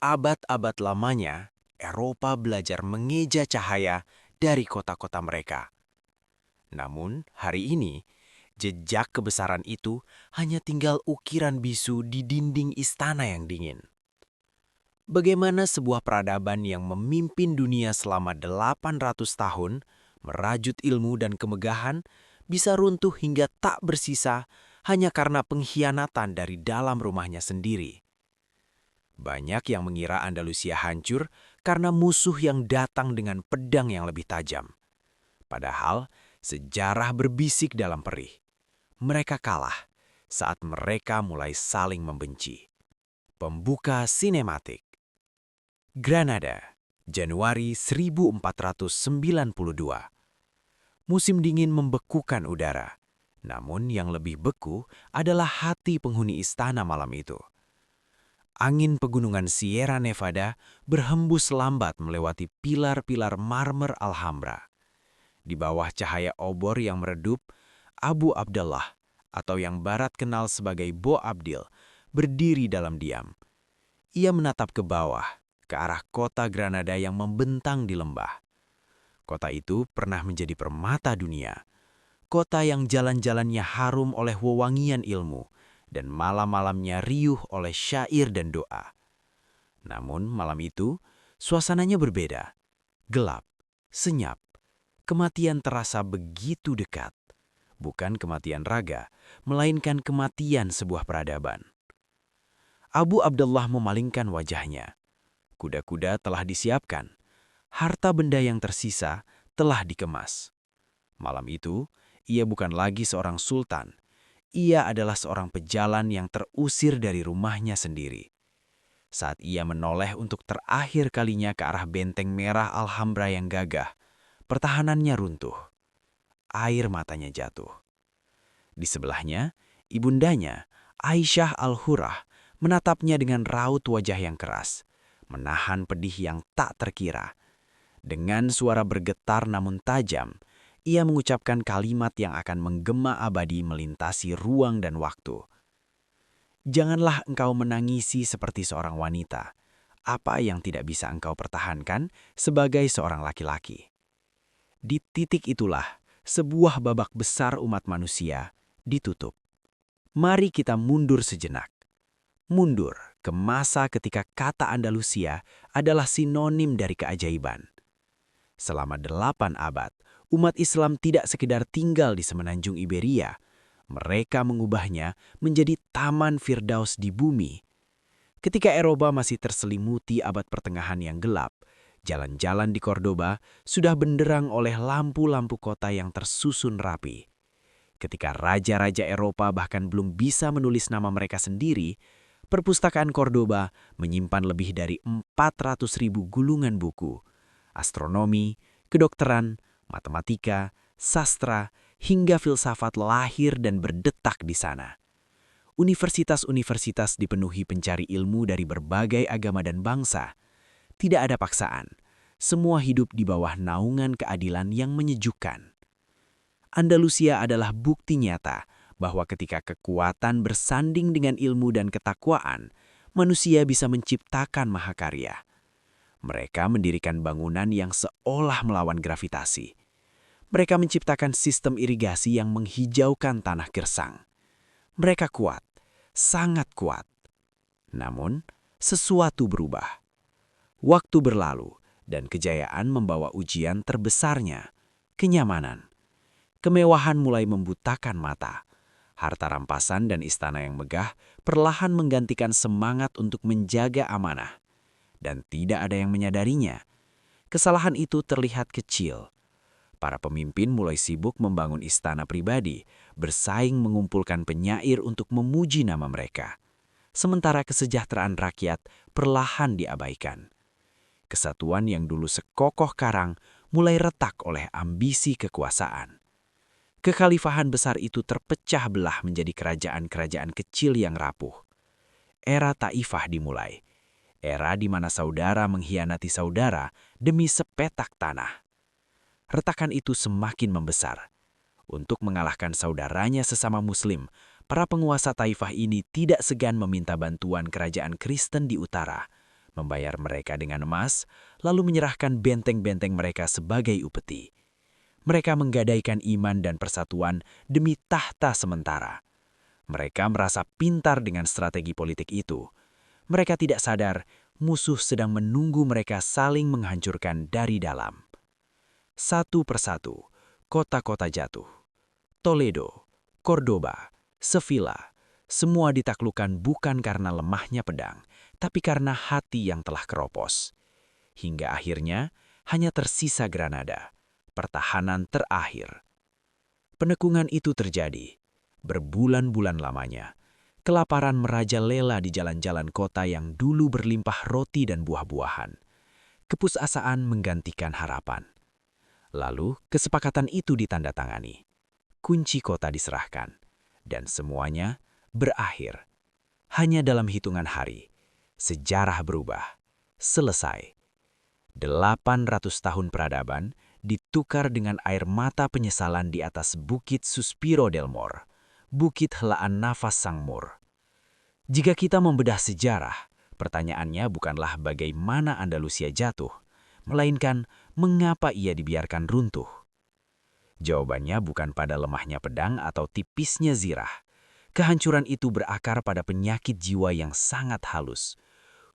Berabad-abad lamanya, Eropa belajar mengeja cahaya dari kota-kota mereka. Namun, hari ini, jejak kebesaran itu hanya tinggal ukiran bisu di dinding istana yang dingin. Bagaimana sebuah peradaban yang memimpin dunia selama 800 tahun, merajut ilmu dan kemegahan, bisa runtuh hingga tak bersisa hanya karena pengkhianatan dari dalam rumahnya sendiri. Banyak yang mengira Andalusia hancur karena musuh yang datang dengan pedang yang lebih tajam. Padahal, sejarah berbisik dalam perih. Mereka kalah saat mereka mulai saling membenci. Pembuka sinematik. Granada, Januari 1492. Musim dingin membekukan udara. Namun yang lebih beku adalah hati penghuni istana malam itu. Angin pegunungan Sierra Nevada berhembus lambat melewati pilar-pilar marmer Alhambra. Di bawah cahaya obor yang meredup, Abu Abdullah, atau yang Barat kenal sebagai Bo Abdil, berdiri dalam diam. Ia menatap ke bawah, ke arah kota Granada yang membentang di lembah. Kota itu pernah menjadi permata dunia. Kota yang jalan-jalannya harum oleh wewangian ilmu, dan malam-malamnya riuh oleh syair dan doa. Namun malam itu, suasananya berbeda. Gelap, senyap, kematian terasa begitu dekat. Bukan kematian raga, melainkan kematian sebuah peradaban. Abu Abdullah memalingkan wajahnya. Kuda-kuda telah disiapkan. Harta benda yang tersisa telah dikemas. Malam itu, ia bukan lagi seorang sultan. Ia adalah seorang pejalan yang terusir dari rumahnya sendiri. Saat ia menoleh untuk terakhir kalinya ke arah benteng merah Alhambra yang gagah, pertahanannya runtuh. Air matanya jatuh. Di sebelahnya, ibundanya, Aisyah Al-Hurrah, menatapnya dengan raut wajah yang keras, menahan pedih yang tak terkira. Dengan suara bergetar namun tajam, ia mengucapkan kalimat yang akan menggema abadi melintasi ruang dan waktu. Janganlah engkau menangisi seperti seorang wanita. Apa yang tidak bisa engkau pertahankan sebagai seorang laki-laki? Di titik itulah, sebuah babak besar umat manusia ditutup. Mari kita mundur sejenak. Mundur ke masa ketika kata Andalusia adalah sinonim dari keajaiban. Selama 8 abad, umat Islam tidak sekedar tinggal di semenanjung Iberia. Mereka mengubahnya menjadi taman Firdaus di bumi. Ketika Eropa masih terselimuti abad pertengahan yang gelap, jalan-jalan di Cordoba sudah benderang oleh lampu-lampu kota yang tersusun rapi. Ketika raja-raja Eropa bahkan belum bisa menulis nama mereka sendiri, perpustakaan Cordoba menyimpan lebih dari 400.000 gulungan buku. Astronomi, kedokteran, matematika, sastra, hingga filsafat lahir dan berdetak di sana. Universitas-universitas dipenuhi pencari ilmu dari berbagai agama dan bangsa. Tidak ada paksaan. Semua hidup di bawah naungan keadilan yang menyejukkan. Andalusia adalah bukti nyata bahwa ketika kekuatan bersanding dengan ilmu dan ketakwaan, manusia bisa menciptakan mahakarya. Mereka mendirikan bangunan yang seolah melawan gravitasi. Mereka menciptakan sistem irigasi yang menghijaukan tanah gersang. Mereka kuat, sangat kuat. Namun, sesuatu berubah. Waktu berlalu, dan kejayaan membawa ujian terbesarnya, kenyamanan. Kemewahan mulai membutakan mata. Harta rampasan dan istana yang megah perlahan menggantikan semangat untuk menjaga amanah. Dan tidak ada yang menyadarinya. Kesalahan itu terlihat kecil. Para pemimpin mulai sibuk membangun istana pribadi, bersaing mengumpulkan penyair untuk memuji nama mereka. Sementara kesejahteraan rakyat perlahan diabaikan. Kesatuan yang dulu sekokoh karang mulai retak oleh ambisi kekuasaan. Kekhalifahan besar itu terpecah belah menjadi kerajaan-kerajaan kecil yang rapuh. Era Taifah dimulai. Era di mana saudara mengkhianati saudara demi sepetak tanah. Retakan itu semakin membesar. Untuk mengalahkan saudaranya sesama Muslim, para penguasa Taifah ini tidak segan meminta bantuan kerajaan Kristen di utara, membayar mereka dengan emas, lalu menyerahkan benteng-benteng mereka sebagai upeti. Mereka menggadaikan iman dan persatuan demi tahta sementara. Mereka merasa pintar dengan strategi politik itu. Mereka tidak sadar musuh sedang menunggu mereka saling menghancurkan dari dalam. Satu persatu, kota-kota jatuh. Toledo, Cordoba, Sevilla, semua ditaklukkan bukan karena lemahnya pedang, tapi karena hati yang telah keropos. Hingga akhirnya hanya tersisa Granada, pertahanan terakhir. Penekungan itu terjadi. Berbulan-bulan lamanya, kelaparan merajalela di jalan-jalan kota yang dulu berlimpah roti dan buah-buahan. Keputusasaan menggantikan harapan. Lalu kesepakatan itu ditandatangani. Kunci kota diserahkan. Dan semuanya berakhir. Hanya dalam hitungan hari, sejarah berubah. Selesai. 800 tahun peradaban ditukar dengan air mata penyesalan di atas Bukit Suspiro del Mor, bukit helaan nafas Sang Mur. Jika kita membedah sejarah, pertanyaannya bukanlah bagaimana Andalusia jatuh, melainkan mengapa ia dibiarkan runtuh. Jawabannya bukan pada lemahnya pedang atau tipisnya zirah. Kehancuran itu berakar pada penyakit jiwa yang sangat halus.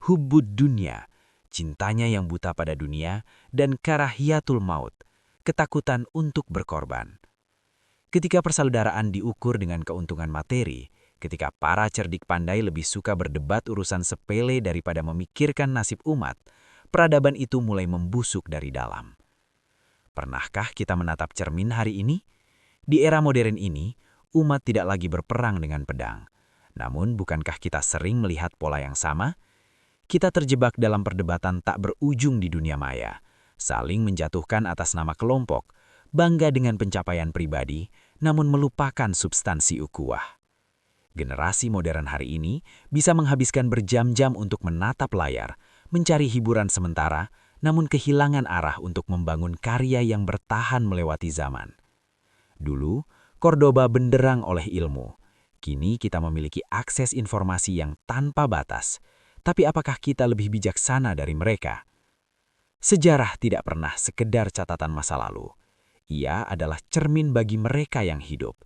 Hubbud dunya, cintanya yang buta pada dunia, dan karahiyatul maut, ketakutan untuk berkorban. Ketika persaudaraan diukur dengan keuntungan materi, ketika para cerdik pandai lebih suka berdebat urusan sepele daripada memikirkan nasib umat, peradaban itu mulai membusuk dari dalam. Pernahkah kita menatap cermin hari ini? Di era modern ini, umat tidak lagi berperang dengan pedang. Namun, bukankah kita sering melihat pola yang sama? Kita terjebak dalam perdebatan tak berujung di dunia maya, saling menjatuhkan atas nama kelompok, bangga dengan pencapaian pribadi, namun melupakan substansi ukhuwah. Generasi modern hari ini bisa menghabiskan berjam-jam untuk menatap layar, mencari hiburan sementara, namun kehilangan arah untuk membangun karya yang bertahan melewati zaman. Dulu, Cordoba benderang oleh ilmu. Kini kita memiliki akses informasi yang tanpa batas. Tapi apakah kita lebih bijaksana dari mereka? Sejarah tidak pernah sekedar catatan masa lalu. Ia adalah cermin bagi mereka yang hidup.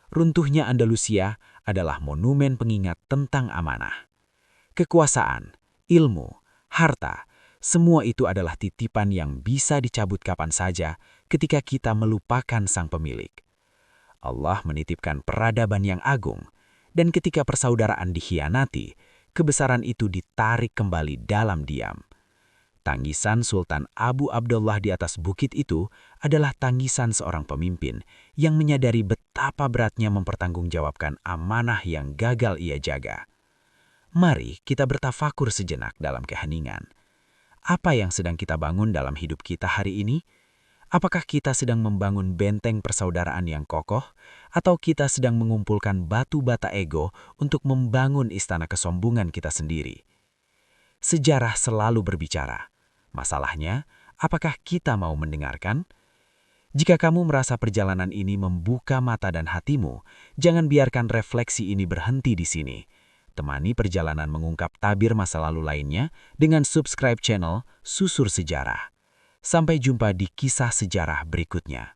Runtuhnya Andalusia adalah monumen pengingat tentang amanah. Kekuasaan, ilmu, harta, semua itu adalah titipan yang bisa dicabut kapan saja ketika kita melupakan sang pemilik. Allah menitipkan peradaban yang agung, dan ketika persaudaraan dikhianati, kebesaran itu ditarik kembali dalam diam. Tangisan Sultan Abu Abdullah di atas bukit itu adalah tangisan seorang pemimpin yang menyadari betapa beratnya mempertanggungjawabkan amanah yang gagal ia jaga. Mari kita bertafakur sejenak dalam keheningan. Apa yang sedang kita bangun dalam hidup kita hari ini? Apakah kita sedang membangun benteng persaudaraan yang kokoh, atau kita sedang mengumpulkan batu bata ego untuk membangun istana kesombongan kita sendiri? Sejarah selalu berbicara. Masalahnya, apakah kita mau mendengarkan? Jika kamu merasa perjalanan ini membuka mata dan hatimu, jangan biarkan refleksi ini berhenti di sini. Temani perjalanan mengungkap tabir masa lalu lainnya dengan subscribe channel Susur Sejarah. Sampai jumpa di kisah sejarah berikutnya.